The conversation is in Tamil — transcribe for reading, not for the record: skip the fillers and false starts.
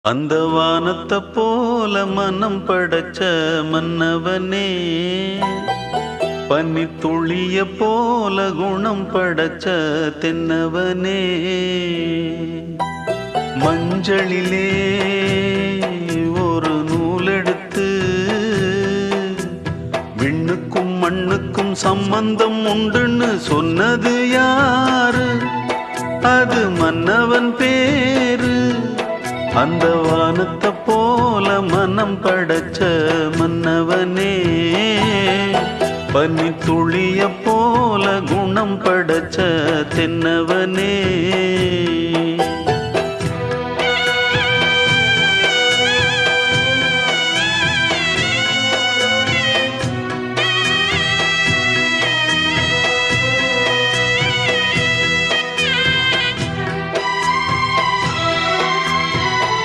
அந்த வானத்தை போல மனம் படைச்ச மன்னவனே, பனி துளிய போல குணம் படைச்ச தென்னவனே, மஞ்சளிலே ஒரு நூலெடுத்து விண்ணுக்கும் மண்ணுக்கும் சம்பந்தம் உண்டுன்னு சொன்னது யாரு? அது மன்னவன் பேரு. அந்த வானத்தை போல மனம் படைச்ச மன்னவனே, பனி துளிய போல குணம் படைச்ச தென்னவனே.